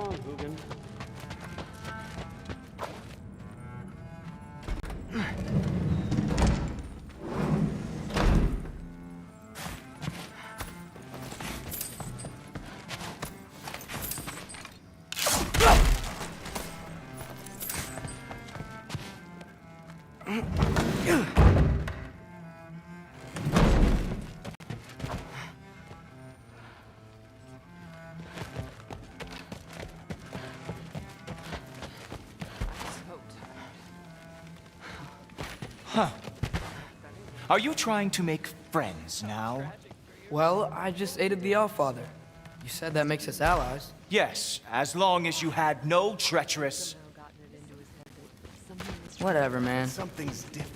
along, Hugin. Huh. Are you trying to make friends now? Well, I just aided the Allfather. You said that makes us allies. Yes, as long as you had no treacherous... Whatever, man. Something's different.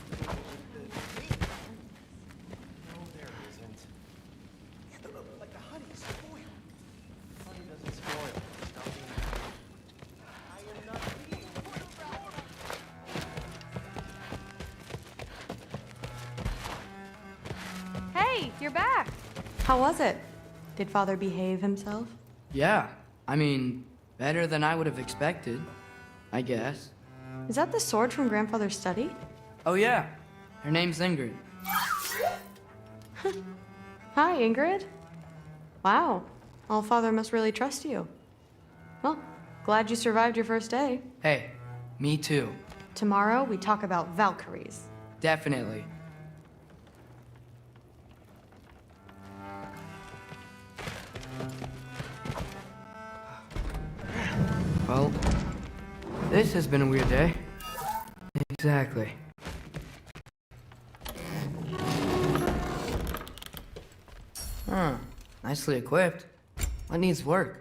Hey, you're back. How was it? Did Father behave himself? Yeah, I mean, better than I would have expected, I guess. Is that the sword from Grandfather's study? Oh yeah, her name's Ingrid. Hi, Ingrid. Wow, Allfather must really trust you. Well, glad you survived your first day. Hey, me too. Tomorrow we talk about Valkyries. Definitely. Well, this has been a weird day. Exactly. Huh. Nicely equipped. What needs work?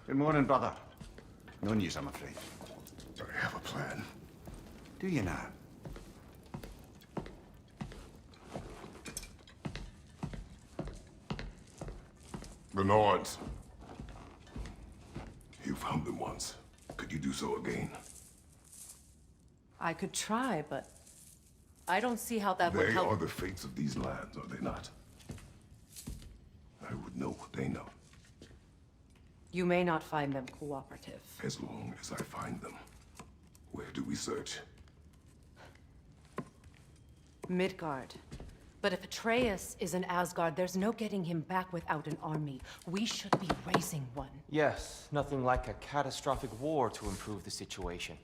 Good morning, brother. No news, I'm afraid. I have a plan. Do you now? The Nords. You found them once. Could you do so again? I could try, but I don't see how that would They help. are the fates of these lands, are they not? I would know what they know, You may not find them cooperative. as long as I find them. Where do we search? Midgard. But if Atreus is in Asgard, there's no getting him back without an army. We should be raising one. Yes, nothing like a catastrophic war to improve the situation.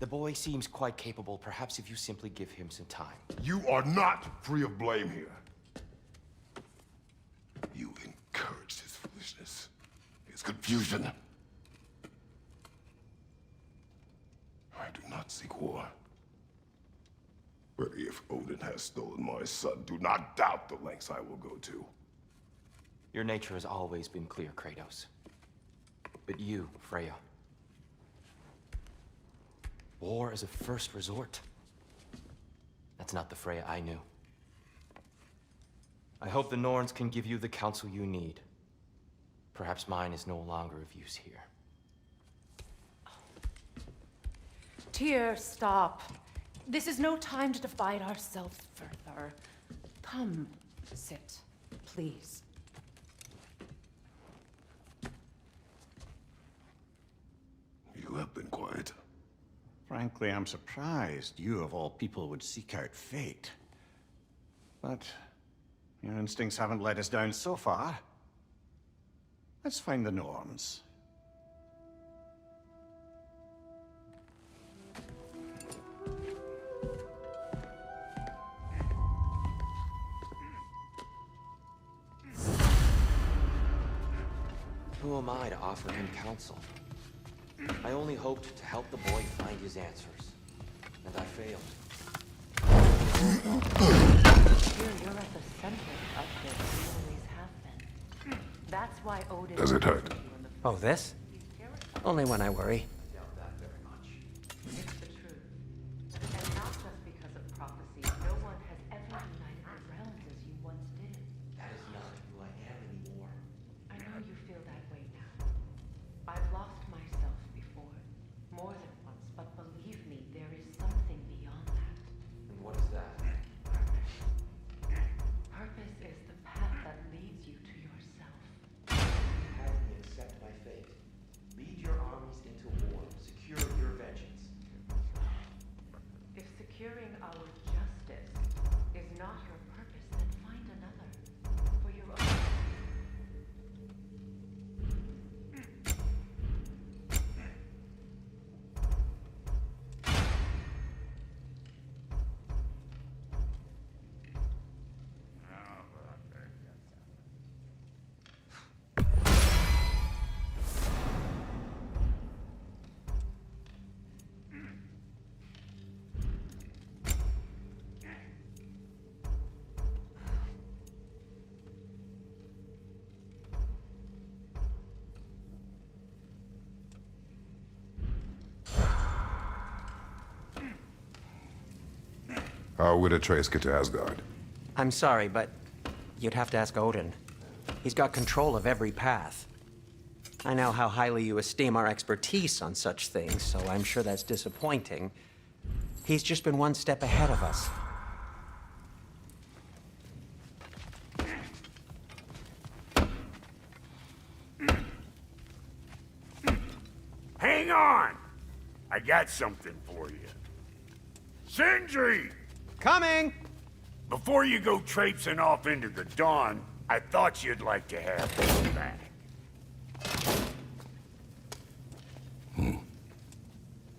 The boy seems quite capable. Perhaps if you simply give him some time. You are not free of blame here. You encouraged his foolishness, his confusion. I do not seek war. But if Odin has stolen my son, do not doubt the lengths I will go to. Your nature has always been clear, Kratos. But you, Freya. War is a first resort. That's not the Freya I knew. I hope the Norns can give you the counsel you need. Perhaps mine is no longer of use here. Tyr, stop. This is no time to divide ourselves further. Come, sit, please. You have been quiet. Frankly, I'm surprised you, of all people, would seek out fate. But your instincts haven't let us down so far. Let's find the Norns. Who am I to offer him counsel? I only hoped to help the boy find his answers. And I failed. Tyr, you're at the center of this. You always have been. That's why Odin... Does it hurt? Oh, this? Only when I worry. It's the truth. And not just because of prophecy. No one has ever united the realms as you once did. That is not who I am anymore. I know you feel that way now. I've lost myself before. More than once, but believe me, there is something beyond that. And what is that? Purpose is the path that leads you to yourself. Have me accept my fate. Lead your armies into war. Secure your vengeance. If securing our justice is not your purpose, then find another. For your own. How would Atreus get to Asgard? I'm sorry, but you'd have to ask Odin. He's got control of every path. I know how highly you esteem our expertise on such things, so I'm sure that's disappointing. He's just been one step ahead of us. Hang on! I got something for you. Sindri! Coming! Before you go traipsing off into the dawn, I thought you'd like to have this back.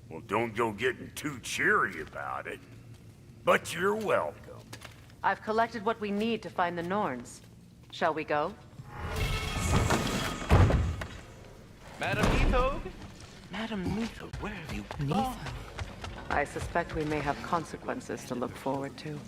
Well, don't go getting too cheery about it. But you're welcome. I've collected what we need to find the Norns. Shall we go? Madam Niflheim? Madam Niflheim, where have you gone? I suspect we may have consequences to look forward to.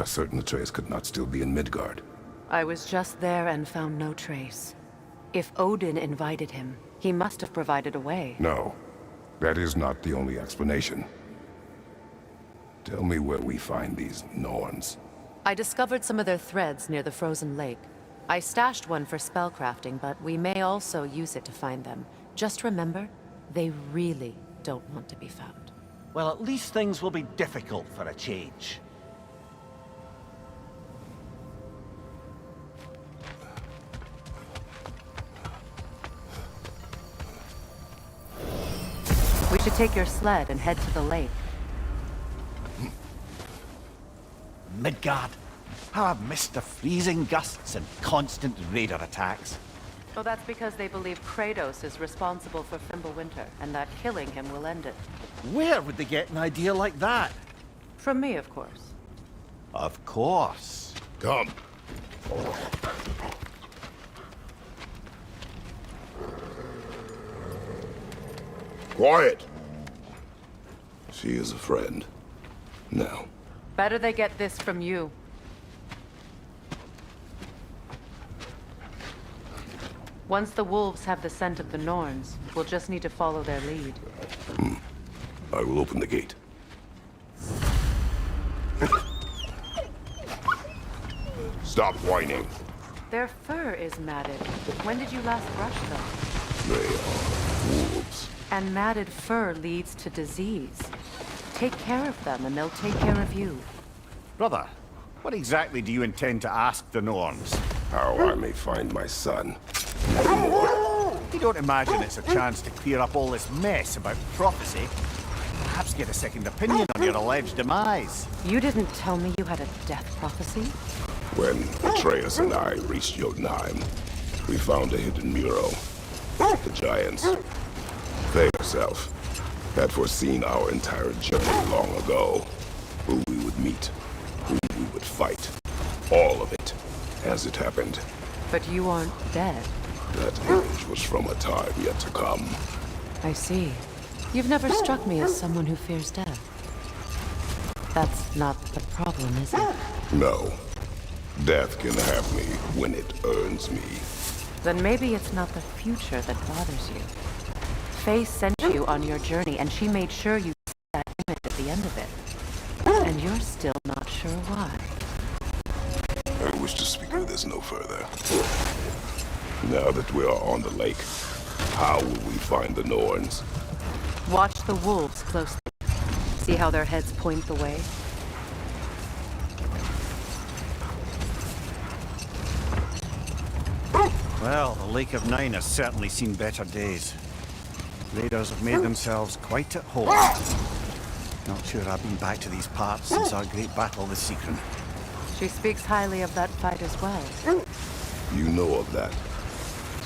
are certain Atreus could not still be in Midgard. I was just there and found no trace. If Odin invited him, he must have provided a way. No, that is not the only explanation. Tell me where we find these Norns. I discovered some of their threads near the frozen lake. I stashed one for spellcrafting, but we may also use it to find them. Just remember, they really don't want to be found. Well, at least things will be difficult for a change. We should take your sled and head to the lake. Midgard. How I've missed the freezing gusts and constant raider attacks. Well, that's because they believe Kratos is responsible for Fimbulwinter, and that killing him will end it. Where would they get an idea like that? From me, of course. Of course. Come. Quiet! She is a friend. Now. Better they get this from you. Once the wolves have the scent of the Norns, we'll just need to follow their lead. I will open the gate. Stop whining. Their fur is matted. When did you last brush them? They are wolves. And matted fur leads to disease. Take care of them and they'll take care of you. Brother, what exactly do you intend to ask the Norns? How I may find my son. You don't imagine it's a chance to clear up all this mess about prophecy? Perhaps get a second opinion on your alleged demise. You didn't tell me you had a death prophecy? When Atreus and I reached Jotunheim, we found a hidden mural. The giants, they herself, had foreseen our entire journey long ago. Who we would meet, who we would fight. All of it, as it happened. But you aren't dead. That image was from a time yet to come. I see. You've never struck me as someone who fears death. That's not the problem, is it? No. Death can have me when it earns me. Then maybe it's not the future that bothers you. Faye sent you on your journey, and she made sure you saw that image at the end of it. And you're still not sure why. I wish to speak of this no further. Now that we are on the lake, how will we find the Norns? Watch the wolves closely. See how their heads point the way? Well, the Lake of Nine has certainly seen better days. Raiders have made themselves quite at home. Not sure I've been back to these parts since our great battle with Seacron. She speaks highly of that fight as well. You know of that.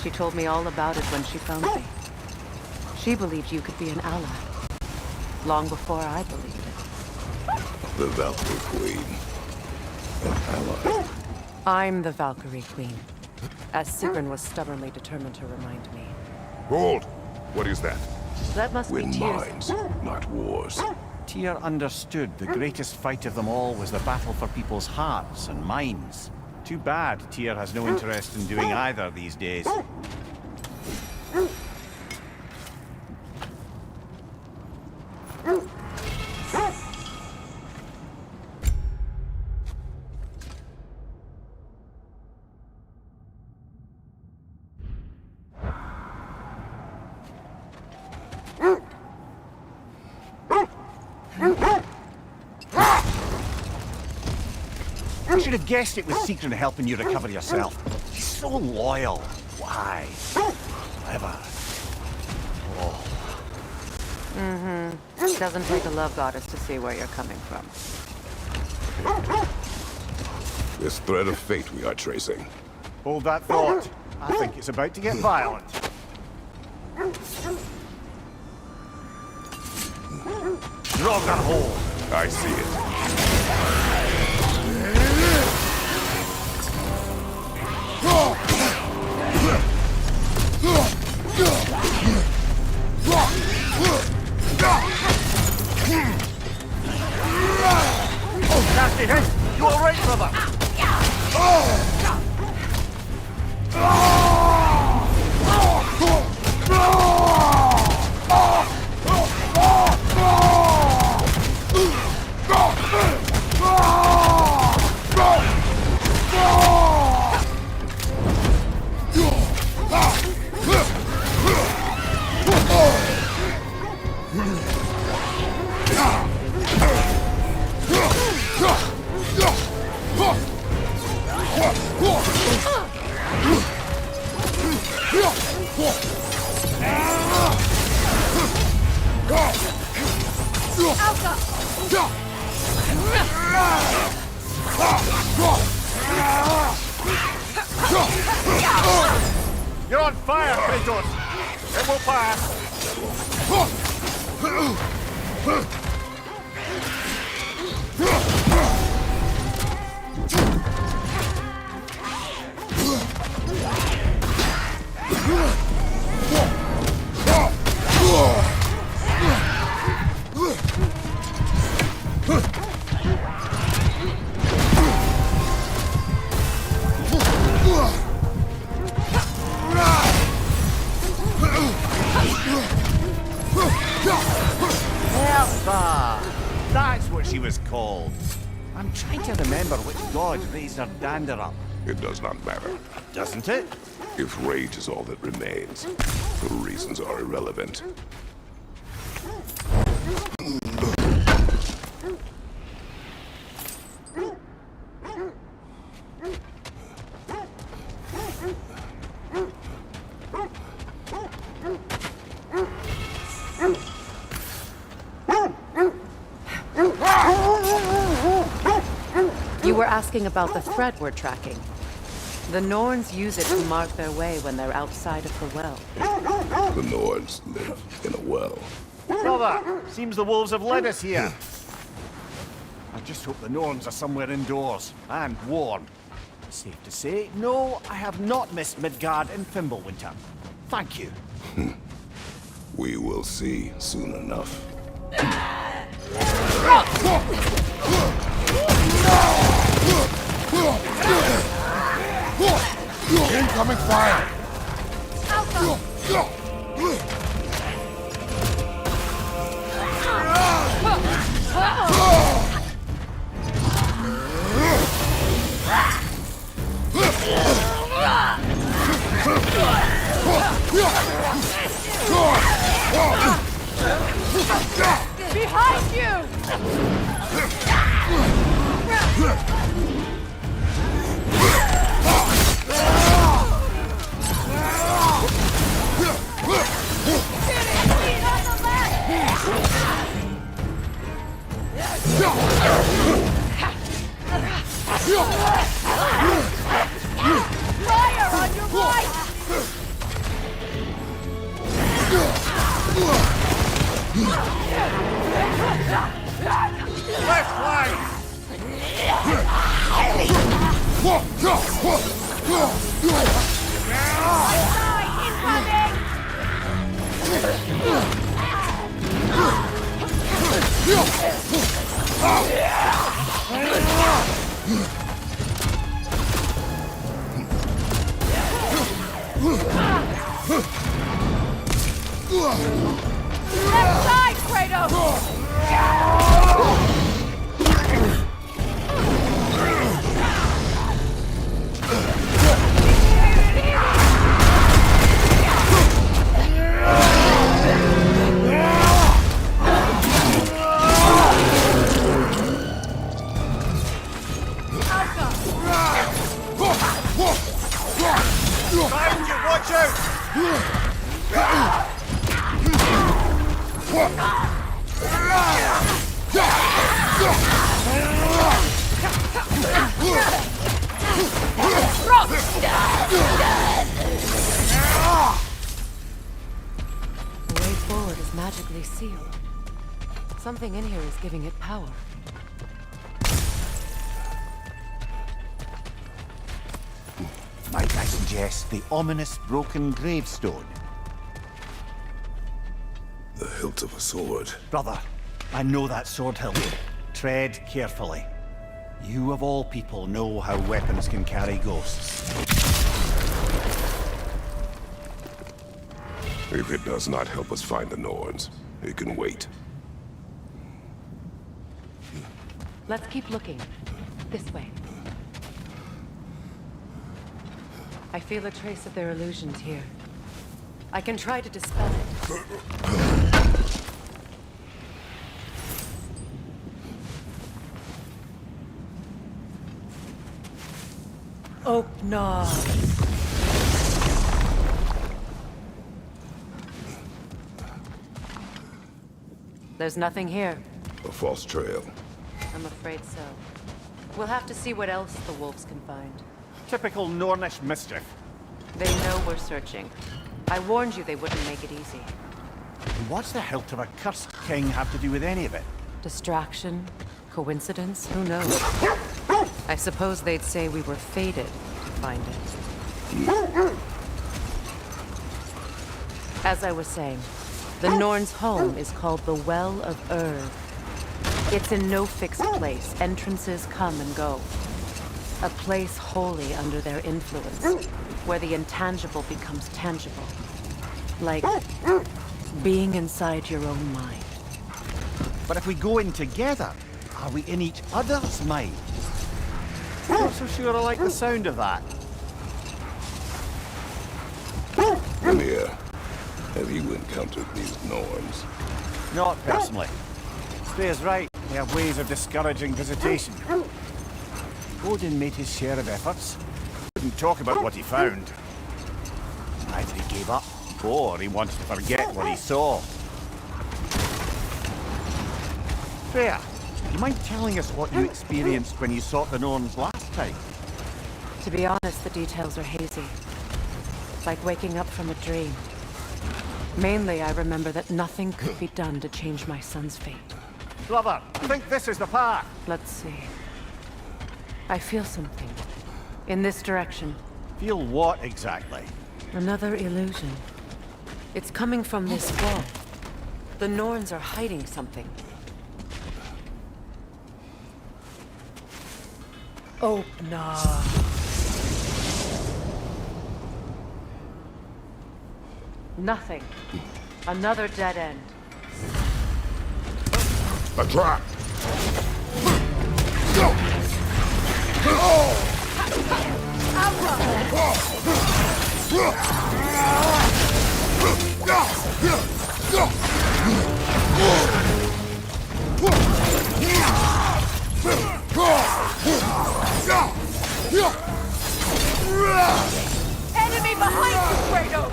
She told me all about it when she found me. She believed you could be an ally. Long before I believed it. The Valkyrie Queen. An ally. I'm the Valkyrie Queen. As Sigrun was stubbornly determined to remind me. Hold! What is that? That must Win be Tyr's. minds, not wars. Tyr understood the greatest fight of them all was the battle for people's hearts and minds. Too bad Tyr has no interest in doing either these days. I should have guessed it was Seacron helping you recover yourself. He's so loyal. Why? Clever. Oh. Mm-hmm. Doesn't take a love goddess to see where you're coming from. This thread of fate we are tracing. Hold that thought. I think it's about to get violent. Draw that hole. I see it. Nasty hit! You alright? You're on fire, Kratos! It will pass! Elsa! That's what she was called. I'm trying to remember which god raised her dander up. It does not matter. Doesn't it? If rage is all that remains, the reasons are irrelevant. You were asking about the thread we're tracking. The Norns use it to mark their way when they're outside of the well. The Nords live in a well. Brother, seems the wolves have led us here. I just hope the Norns are somewhere indoors and warm. Safe to say, no, I have not missed Midgard and Fimbulwinter. Thank you. We will see soon enough. Incoming fire! Behind you! Fire on your right! Left flank! Left side, Kratos! Watch out! The way forward is magically sealed. Something in here is giving it power. Might I suggest the ominous broken gravestone? The hilt of a sword. Brother, I know that sword hilt. Tread carefully. You of all people know how weapons can carry ghosts. If it does not help us find the Norns, it can wait. Let's keep looking. This way. I feel a trace of their illusions here. I can try to dispel it. Oknar. There's nothing here. A false trail. I'm afraid so. We'll have to see what else the wolves can find. Typical Nornish mischief. They know we're searching. I warned you they wouldn't make it easy. And what's the hilt of a cursed king have to do with any of it? Distraction? Coincidence? Who knows? I suppose they'd say we were fated to find it. As I was saying, the Norns' home is called the Well of Urd. It's in no fixed place. Entrances come and go. A place wholly under their influence, where the intangible becomes tangible. Like being inside your own mind. But if we go in together, are we in each other's mind? Not so sure I like the sound of that. Vanir, have you encountered these Norns? Not personally. Freya's right. They have ways of discouraging visitation. Odin made his share of efforts. Didn't talk about what he found. Either he gave up, or he wanted to forget what he saw. Freya, do you mind telling us what you experienced when you sought the Norns last time? To be honest, the details are hazy. Like waking up from a dream. Mainly, I remember that nothing could be done to change my son's fate. Brother, I think this is the path. Let's see. I feel something. In this direction. Feel what exactly? Another illusion. It's coming from this wall. The Norns are hiding something. Oknar. Nothing. Another dead end. A trap! Enemy behind you, Kratos!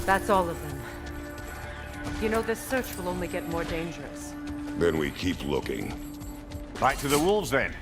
That's all of them. You know, this search will only get more dangerous. Then we keep looking. Back to the wolves then.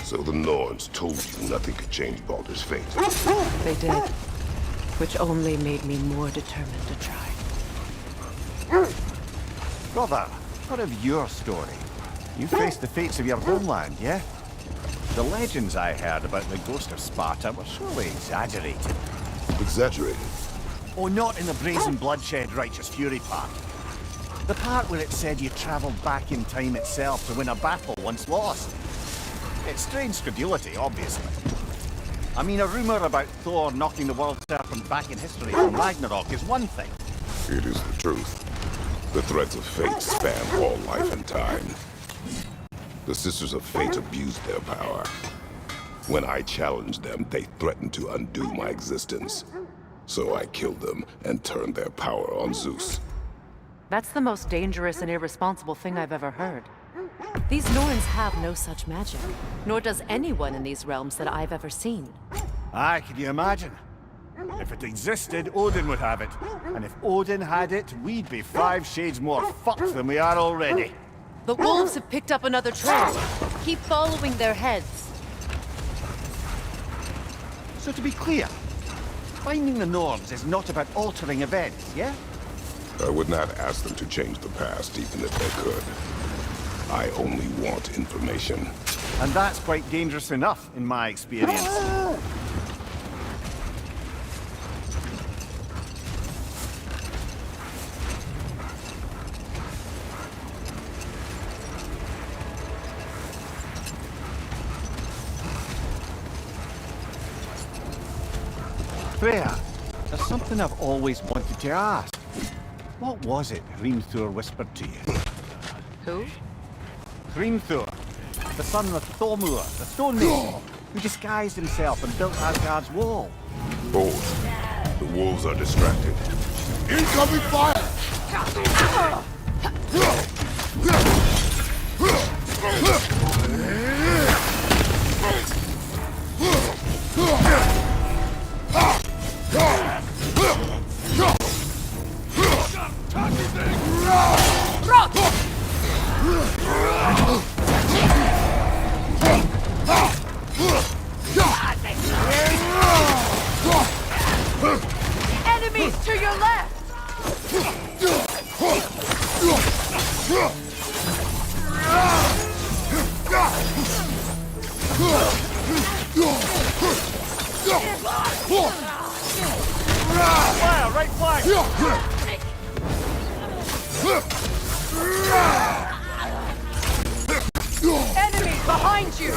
So the Norns told you nothing could change Baldur's fate. They did. Which only made me more determined to try. Brother, what of your story? You faced the fates of your homeland, yeah? The legends I heard about the ghost of Sparta were surely exaggerated. Exaggerated? Oh, not in the brazen bloodshed righteous fury part. The part where it said you travelled back in time itself to win a battle once lost. It's strange credulity, obviously. I mean, a rumour about Thor knocking the world serpent back in history from Ragnarok is one thing. It is the truth. The threads of fate span all life and time. The Sisters of Fate abused their power. When I challenged them, they threatened to undo my existence. So I killed them and turned their power on Zeus. That's the most dangerous and irresponsible thing I've ever heard. These Norns have no such magic, nor does anyone in these realms that I've ever seen. Aye, can you imagine? If it existed, Odin would have it. And if Odin had it, we'd be 5 shades more fucked than we are already. The wolves have picked up another trail. Keep following their heads. So to be clear, finding the Norns is not about altering events, yeah? I would not ask them to change the past, even if they could. I only want information. And that's quite dangerous enough, in my experience. Freya, there's something I've always wanted to ask. What was it Hrimthur whispered to you? Who? Hrimthur, the son of Thormur, the stonemason, who disguised himself and built Asgard's wall. Both. The wolves are distracted. Incoming fire! Enemies to your left! Fire, right flank! Enemies behind you!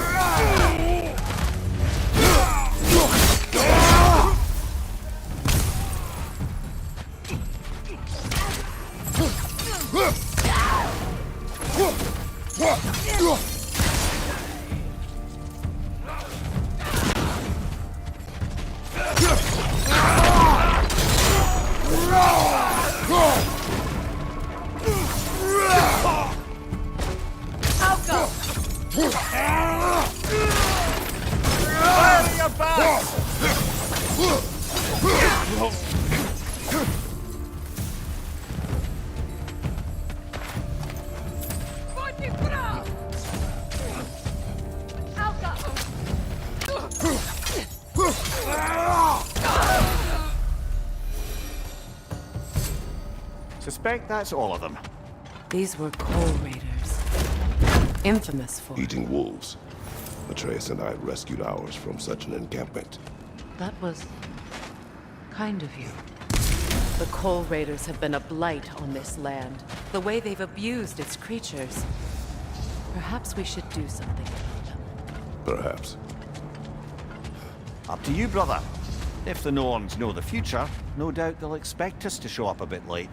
Fire in your back! Suspect that's all of them. These were coal raiders. Infamous for... Eating wolves. Atreus and I rescued ours from such an encampment. That was... kind of you. The coal raiders have been a blight on this land. The way they've abused its creatures. Perhaps we should do something about them. Perhaps. Up to you, brother. If the Norns know the future, no doubt they'll expect us to show up a bit late.